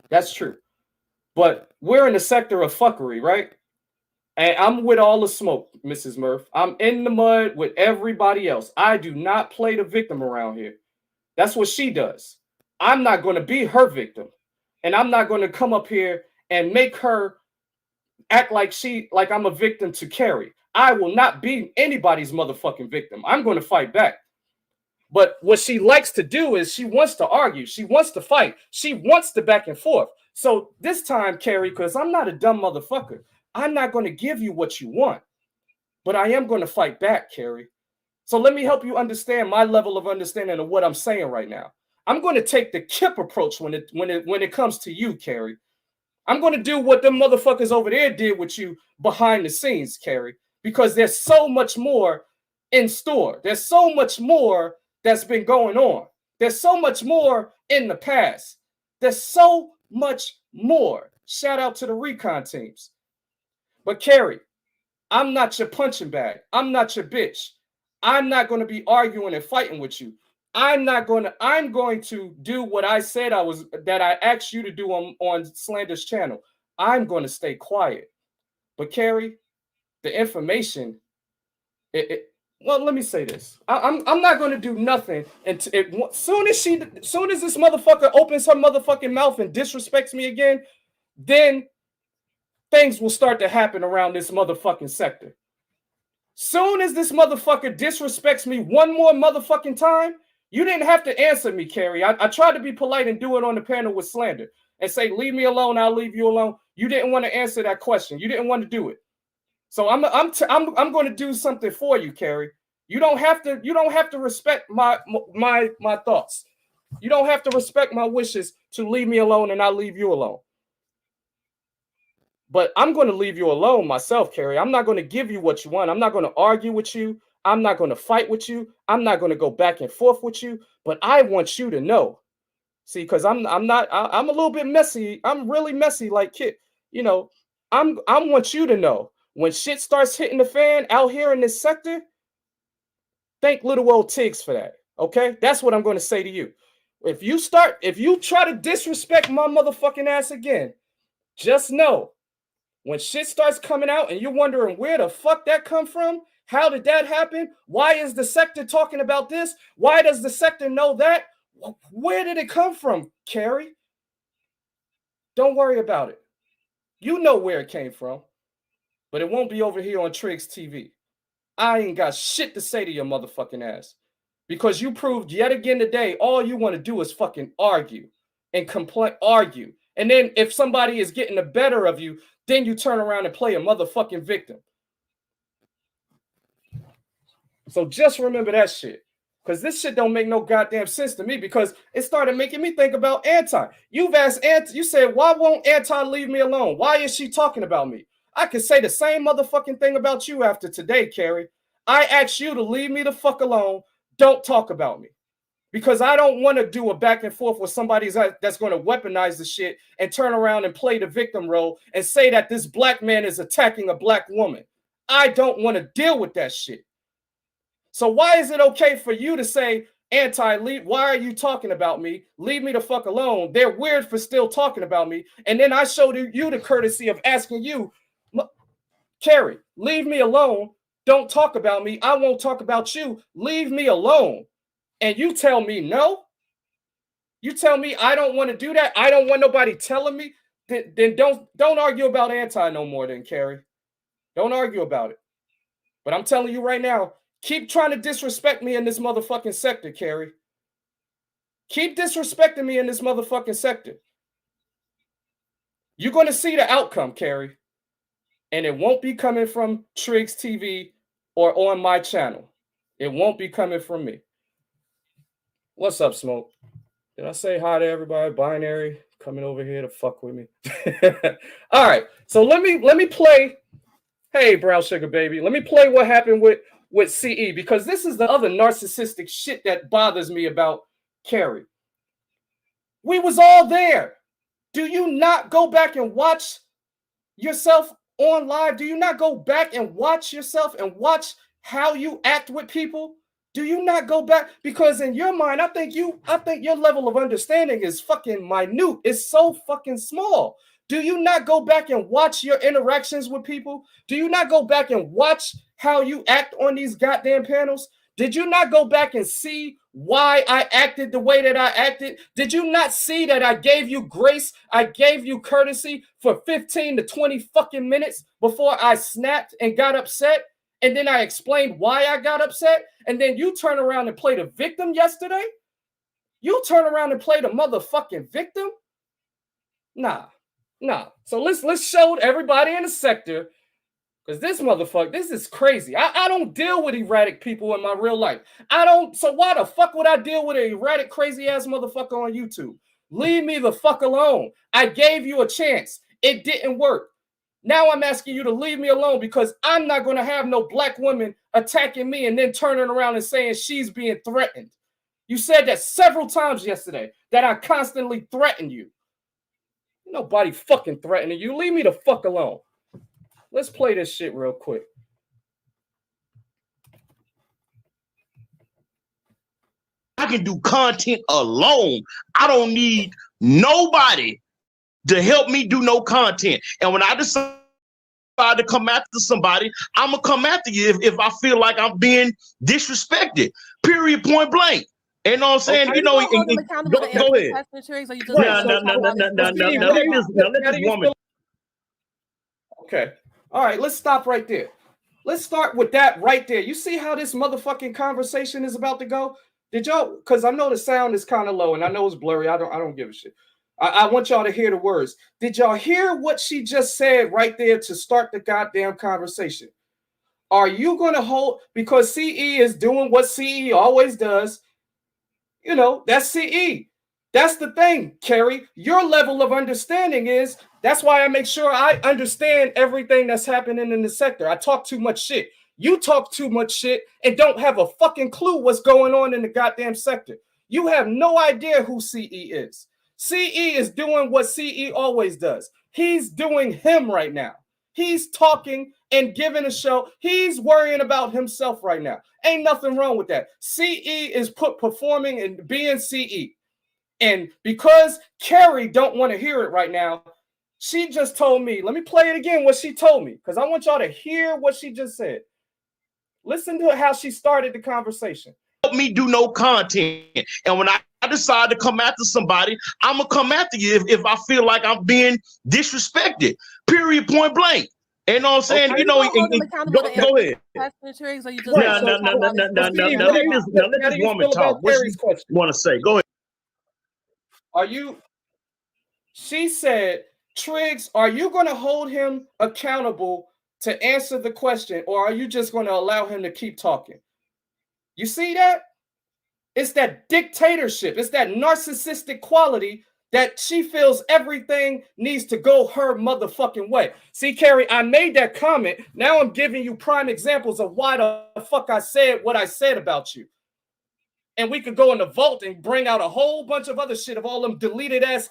That's true. But we're in the sector of fuckery, right? And I'm with all the smoke, Mrs. Murph. I'm in the mud with everybody else. I do not play the victim around here. That's what she does. I'm not going to be her victim. And I'm not going to come up here and make her act like I'm a victim to Carrie. I will not be anybody's motherfucking victim. I'm going to fight back. But what she likes to do is she wants to argue. She wants to fight. She wants the back and forth. So this time, Carrie, because I'm not a dumb motherfucker, I'm not going to give you what you want, but I am going to fight back, Carrie. So let me help you understand my level of understanding of what I'm saying right now. I'm going to take the Kip approach when it comes to you, Carrie. I'm going to do what them motherfuckers over there did with you behind the scenes, Carrie, because there's so much more in store. There's so much more that's been going on. There's so much more in the past. There's so much more. Shout out to the recon teams. But Carrie, I'm not your punching bag. I'm not your bitch. I'm not going to be arguing and fighting with you. I'm going to do what I said that I asked you to do on Slander's channel. I'm going to stay quiet. But Carrie, the information, well, let me say this. I'm not going to do nothing until soon as this motherfucker opens her motherfucking mouth and disrespects me again, then things will start to happen around this motherfucking sector. Soon as this motherfucker disrespects me one more motherfucking time, you didn't have to answer me, Carrie. I tried to be polite and do it on the panel with Slander and say, leave me alone, I'll leave you alone. You didn't want to answer that question. You didn't want to do it. So I'm going to do something for you, Carrie. You don't have to respect my thoughts. You don't have to respect my wishes to leave me alone and I'll leave you alone. But I'm going to leave you alone myself, Carrie. I'm not going to give you what you want. I'm not going to argue with you. I'm not going to fight with you. I'm not going to go back and forth with you. But I want you to know. See, because I'm a little bit messy. I'm really messy, like Kit. You know, I want you to know when shit starts hitting the fan out here in this sector. Thank little old TRIGGS for that. Okay, that's what I'm going to say to you. If you try to disrespect my motherfucking ass again, just know. When shit starts coming out and you're wondering where the fuck that come from, how did that happen? Why is the sector talking about this? Why does the sector know that? Where did it come from, Carrie? Don't worry about it. You know where it came from, but it won't be over here on TRIGGS TV. I ain't got shit to say to your motherfucking ass because you proved yet again today all you want to do is fucking argue and argue. And then if somebody is getting the better of you, then you turn around and play a motherfucking victim. So just remember that shit. Because this shit don't make no goddamn sense to me because it started making me think about Anti. You've asked Anti, you said, why won't Anti leave me alone? Why is she talking about me? I could say the same motherfucking thing about you after today, Carrie. I asked you to leave me the fuck alone. Don't talk about me. Because I don't want to do a back and forth with somebody that's going to weaponize the shit and turn around and play the victim role and say that this black man is attacking a black woman. I don't want to deal with that shit. So why is it okay for you to say, Anti, why are you talking about me? Leave me the fuck alone. They're weird for still talking about me. And then I showed you the courtesy of asking you, Carrie, leave me alone. Don't talk about me. I won't talk about you. Leave me alone. And you tell me no? You tell me I don't want to do that? I don't want nobody telling me? Then don't argue about Anti no more then, Carrie. Don't argue about it. But I'm telling you right now, keep trying to disrespect me in this motherfucking sector, Carrie. Keep disrespecting me in this motherfucking sector. You're going to see the outcome, Carrie. And it won't be coming from TRIGGS TV or on my channel. It won't be coming from me. What's up, Smoke? Did I say hi to everybody? Binary coming over here to fuck with me. All right. So let me play. Hey, Brown Sugar Baby. Let me play what happened with CE because this is the other narcissistic shit that bothers me about Carrie. We was all there. Do you not go back and watch yourself on live? Do you not go back and watch yourself and watch how you act with people? Do you not go back? Because in your mind, I think your level of understanding is fucking minute. It's so fucking small. Do you not go back and watch your interactions with people? Do you not go back and watch how you act on these goddamn panels? Did you not go back and see why I acted the way that I acted? Did you not see that I gave you grace? I gave you courtesy for 15 to 20 fucking minutes before I snapped and got upset? And then I explained why I got upset. And then you turn around and play the victim yesterday? You turn around and play the motherfucking victim? Nah. So let's show everybody in the sector, because this motherfucker, this is crazy. I don't deal with erratic people in my real life. So why the fuck would I deal with an erratic, crazy ass motherfucker on YouTube? Leave me the fuck alone. I gave you a chance. It didn't work. Now I'm asking you to leave me alone, because I'm not going to have no black woman attacking me and then turning around and saying she's being threatened. You said that several times yesterday, that I constantly threaten you. Nobody fucking threatening you. Leave me the fuck alone. Let's play this shit real quick. I can do content alone. I don't need nobody to help me do no content. And when I decide to come after somebody, I'm going to come after you if I feel like I'm being disrespected. Period, point blank. You know what I'm saying? Okay. Go ahead. Let this woman. Okay. All right, let's stop right there. Let's start with that right there. You see how this motherfucking conversation is about to go? Did y'all, because I know the sound is kind of low and I know it's blurry. I don't give a shit. I want y'all to hear the words. Did y'all hear what she just said right there to start the goddamn conversation? Are you going to hold, because CE is doing what CE always does. You know, that's CE. That's the thing, Carrie. Your level of understanding is, that's why I make sure I understand everything that's happening in the sector. I talk too much shit. You talk too much shit and don't have a fucking clue what's going on in the goddamn sector. You have no idea who CE is. CE is doing what CE always does. He's doing him right now. He's talking and giving a show. He's worrying about himself right now. Ain't nothing wrong with that. CE is performing and being CE. And because Carrie don't want to hear it right now, she just told me, let me play it again, what she told me, because I want y'all to hear what she just said. Listen to how she started the conversation. Help me do no content. And when I decide to come after somebody, I'm going to come after you if I feel like I'm being disrespected. Period, point blank. You know what I'm saying? Okay. Go ahead. Let this woman talk. What she want to say? Go ahead. She said, Triggs, are you going to hold him accountable to answer the question, or are you just going to allow him to keep talking? You see that? It's that dictatorship. It's that narcissistic quality that she feels everything needs to go her motherfucking way. See, Carrie, I made that comment. Now I'm giving you prime examples of why the fuck I said what I said about you. And we could go in the vault and bring out a whole bunch of other shit of all them deleted ass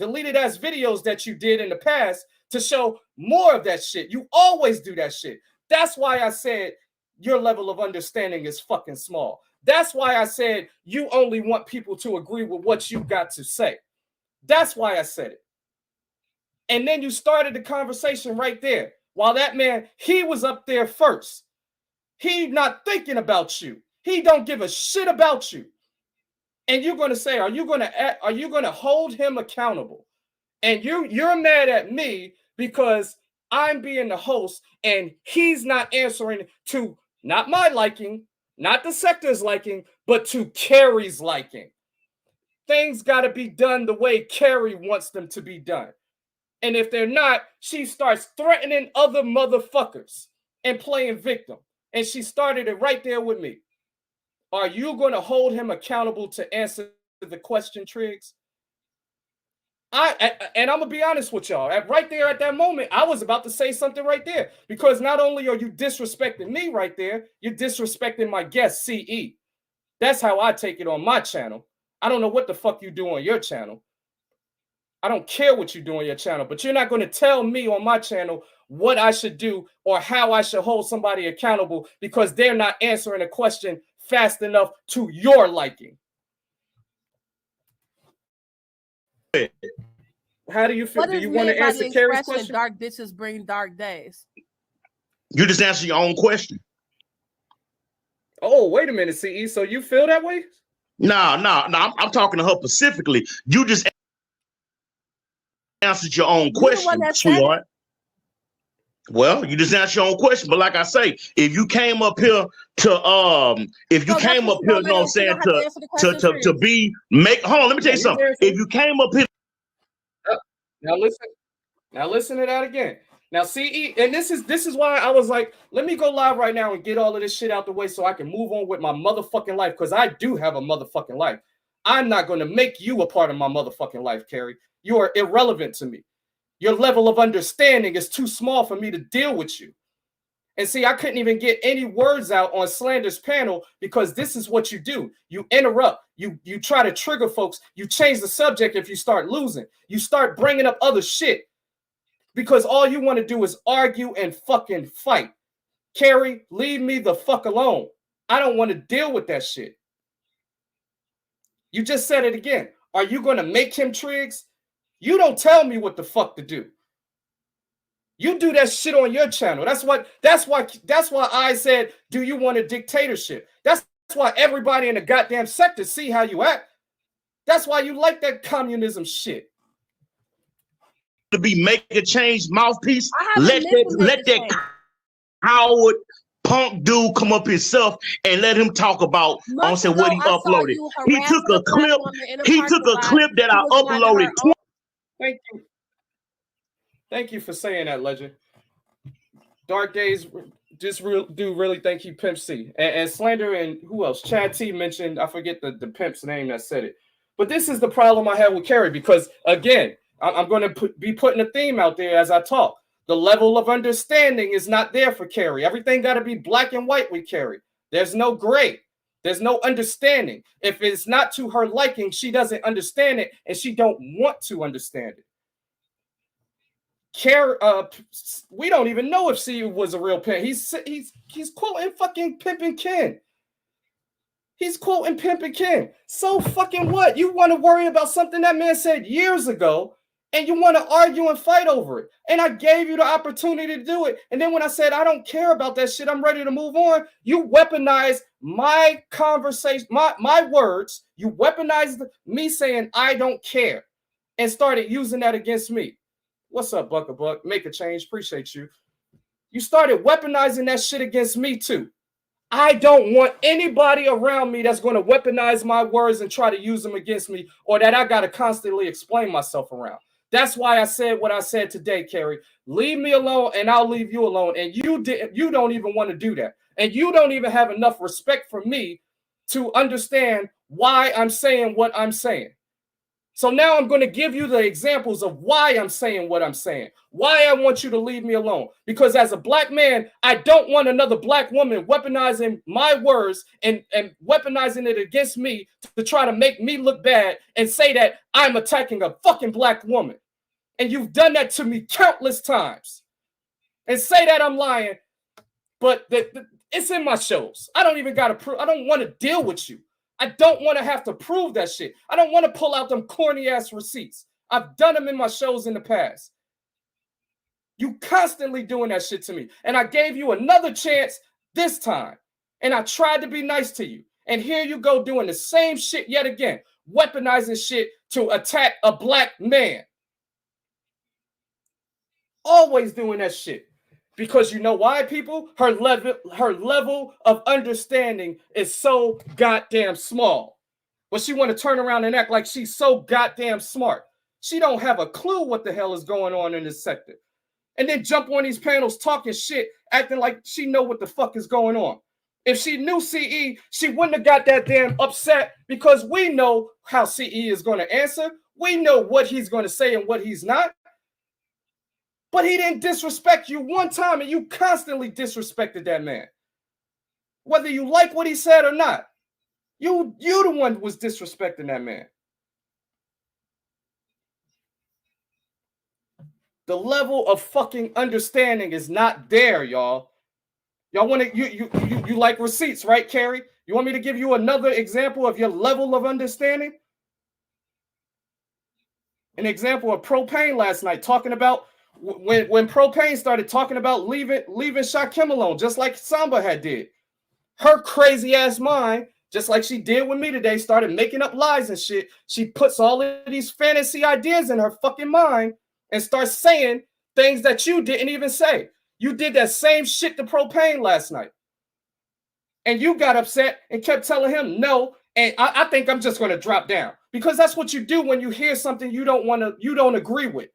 videos that you did in the past to show more of that shit. You always do that shit. That's why I said your level of understanding is fucking small. That's why I said you only want people to agree with what you got to say. That's why I said it. And then you started the conversation right there. While that man, he was up there first. He not thinking about you. He don't give a shit about you. And you're going to say, are you going to hold him accountable? And you're mad at me because I'm being the host and he's not answering to not my liking, not the sector's liking, but to Carrie's liking. Things got to be done the way Carrie wants them to be done. And if they're not, she starts threatening other motherfuckers and playing victim. And she started it right there with me. Are you going to hold him accountable to answer the question, Triggs? And I'm going to be honest with y'all. Right there at that moment, I was about to say something right there. Because not only are you disrespecting me right there, you're disrespecting my guest, CE. That's how I take it on my channel. I don't know what the fuck you do on your channel. I don't care what you do on your channel, but you're not going to tell me on my channel what I should do or how I should hold somebody accountable because they're not answering a question fast enough to your liking. How do you feel? Do you want to answer Carrie's question? Dark ditches bring dark days. You just answer your own question. Oh, wait a minute, CE. So you feel that way? No. I'm talking to her specifically. You just answered your own question, sweetheart. Well, you just answered your own question. But like I say, if you came up here to you know what I'm saying, to be make hold on, let me tell you something. If you came up here Now listen to that again. Now, CE, and this is why I was like, let me go live right now and get all of this shit out the way so I can move on with my motherfucking life, because I do have a motherfucking life. I'm not going to make you a part of my motherfucking life, Carrie. You are irrelevant to me. Your level of understanding is too small for me to deal with you. And see, I couldn't even get any words out on Slander's panel because this is what you do. You interrupt. You try to trigger folks. You change the subject if you start losing. You start bringing up other shit because all you want to do is argue and fucking fight. Carrie, leave me the fuck alone. I don't want to deal with that shit. You just said it again. Are you going to make him TRIGGS? You don't tell me what the fuck to do. You do that shit on your channel. That's why I said, do you want a dictatorship? That's why everybody in the goddamn sector see how you act. That's why you like that communism shit. To be make a change mouthpiece, let that Howard punk dude come up himself and let him talk about what he uploaded. He took a clip that I uploaded. Thank you. Thank you for saying that, legend. Dark Days do really think he Pimp C. And Slander and who else? Chad T mentioned, I forget the pimp's name that said it. But this is the problem I have with Carrie because, again, I'm going to be putting a theme out there as I talk. The level of understanding is not there for Carrie. Everything got to be black and white with Carrie. There's no gray. There's no understanding. If it's not to her liking, she doesn't understand it, and she don't want to understand it. We don't even know if C was a real pimp. He's quoting fucking Pimpin' Ken. He's quoting Pimpin' Ken. So fucking what? You want to worry about something that man said years ago, and you want to argue and fight over it. And I gave you the opportunity to do it. And then when I said I don't care about that shit, I'm ready to move on, you weaponized my conversation, my words. You weaponized me saying I don't care and started using that against me. What's up, Buck? Make a change. Appreciate you. You started weaponizing that shit against me too. I don't want anybody around me that's going to weaponize my words and try to use them against me, or that I got to constantly explain myself around. That's why I said what I said today, Carrie. Leave me alone and I'll leave you alone. And you don't even want to do that. And you don't even have enough respect for me to understand why I'm saying what I'm saying. So now I'm going to give you the examples of why I'm saying what I'm saying, why I want you to leave me alone. Because as a black man, I don't want another black woman weaponizing my words and weaponizing it against me to try to make me look bad and say that I'm attacking a fucking black woman. And you've done that to me countless times. And say that I'm lying, but it's in my shows. I don't even got to prove. I don't want to deal with you. I don't want to have to prove that shit. I don't want to pull out them corny ass receipts. I've done them in my shows in the past. You constantly doing that shit to me. And I gave you another chance this time. And I tried to be nice to you. And here you go doing the same shit yet again. Weaponizing shit to attack a black man. Always doing that shit. Because you know why, people? Her level of understanding is so goddamn small. But she want to turn around and act like she's so goddamn smart. She don't have a clue what the hell is going on in this sector. And then jump on these panels talking shit, acting like she know what the fuck is going on. If she knew CE, she wouldn't have got that damn upset, because we know how CE is going to answer. We know what he's going to say and what he's not. But he didn't disrespect you one time, and you constantly disrespected that man. Whether you like what he said or not, you the one who was disrespecting that man. The level of fucking understanding is not there, y'all. Y'all want to you like receipts, right, Carrie? You want me to give you another example of your level of understanding? An example of Propane last night talking about when Propane started talking about leaving Shakim alone, just like Samba had did. Her crazy ass mind, just like she did with me today, started making up lies and shit. She puts all of these fantasy ideas in her fucking mind and starts saying things that you didn't even say. You did that same shit to Propane last night. And you got upset and kept telling him no. And I think I'm just going to drop down, because that's what you do when you hear something you don't agree with.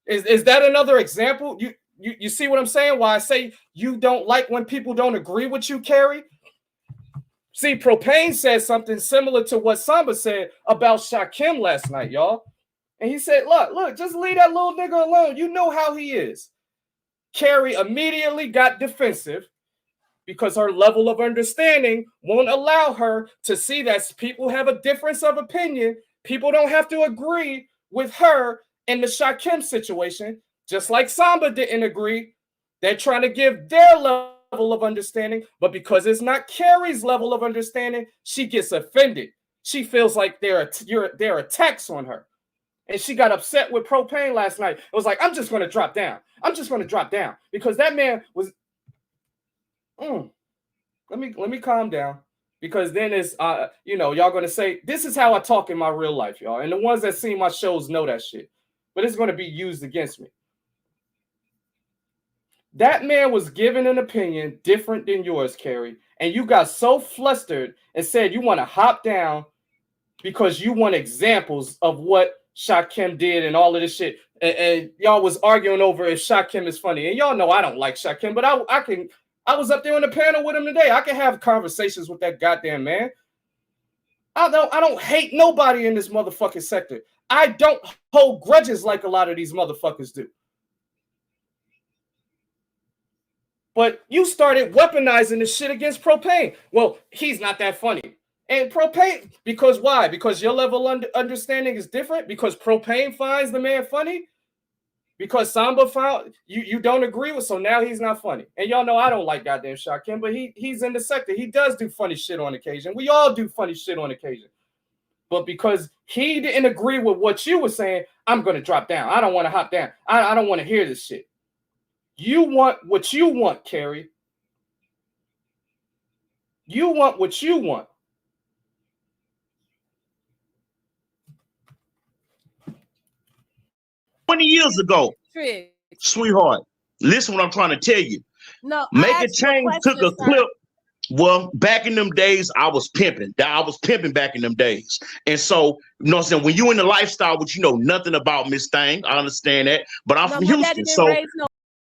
Is that another example? You see what I'm saying? Why I say you don't like when people don't agree with you, Carrie? See, Propane said something similar to what Samba said about Shakim last night, y'all. And he said, look, just leave that little nigga alone. You know how he is. Carrie immediately got defensive because her level of understanding won't allow her to see that people have a difference of opinion. People don't have to agree with her in the Shakim situation, just like Samba didn't agree. They're trying to give their level of understanding, but because it's not Carrie's level of understanding, she gets offended. She feels like there are attacks on her. And she got upset with Propane last night. It was like, I'm just going to drop down. I'm just going to drop down because that man was. Let me calm down, because then it's y'all going to say this is how I talk in my real life, y'all. And the ones that see my shows know that shit. But it's going to be used against me. That man was giving an opinion different than yours, Carrie, and you got so flustered and said you want to hop down because you want examples of what Shakim did and all of this shit. And y'all was arguing over if Shakim is funny. And y'all know I don't like Shakim, but I was up there on the panel with him today. I can have conversations with that goddamn man. I don't hate nobody in this motherfucking sector. I don't hold grudges like a lot of these motherfuckers do. But you started weaponizing this shit against Propane. Well, he's not that funny. And Propane, because why? Because your level of understanding is different? Because Propane finds the man funny? Because Samba found you don't agree with, so now he's not funny. And y'all know I don't like goddamn Shakim, but he's in the sector. He does do funny shit on occasion. We all do funny shit on occasion. But because he didn't agree with what you were saying, I'm going to drop down. I don't want to hop down. I don't want to hear this shit. You want what you want, Carrie. You want what you want. Years ago, TRIGGS. sweetheart, listen what I'm trying to tell you. No, Make a change took a clip. Well, back in them days, I was pimping. I was pimping back in them days. And so, you know what I'm saying? When you in the lifestyle, which you know nothing about Miss Thing, I understand that. But I'm from Houston. So